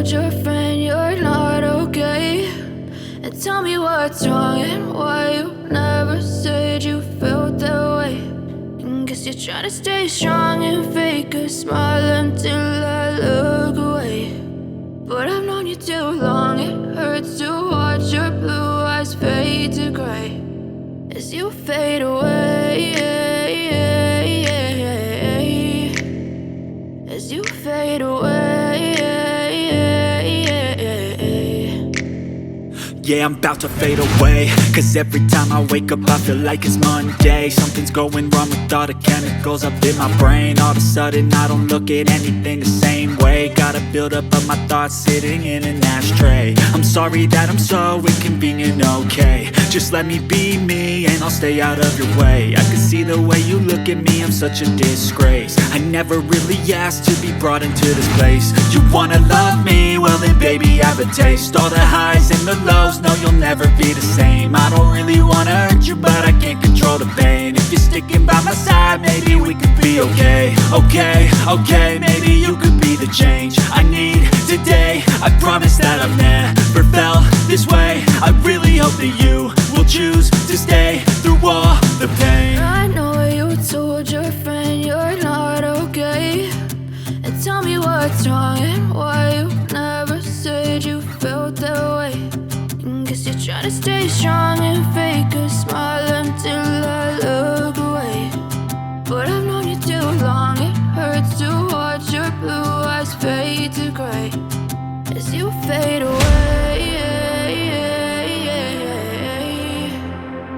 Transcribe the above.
told your friend you're not okay? And tell me what's wrong and why you never said you felt that way. And guess you're trying to stay strong and fake a smile until I look away. But I've known you too long, it hurts to watch your blue eyes fade to gray as you fade away. As you fade away. Yeah, I'm about to fade away. Cause every time I wake up I feel like it's Monday. Something's going wrong with all the chemicals up in my brain. All of a sudden I don't look at anything the same way. Got a buildup of my thoughts sitting in an ashtray. I'm sorry that I'm so inconvenient, okay. Just let me be me and I'll stay out of your way. I can see the way you look at me, I'm such a disgrace. I never really asked to be brought into this place. You wanna love me? Well then baby have a taste. All the highs and the lows, no you'll never be the same. I don't really wanna hurt you but I can't control the pain. If you're sticking by my side maybe we could be okay. Okay, maybe you could be the change I need today. I promise that I've never felt this way. I really hope that you will choose to stay through all the pain. I know you told your friend you're not okay. And tell me what's wrong and why you never said you felt that way. And guess you're trying to stay strong and fake a smile until I look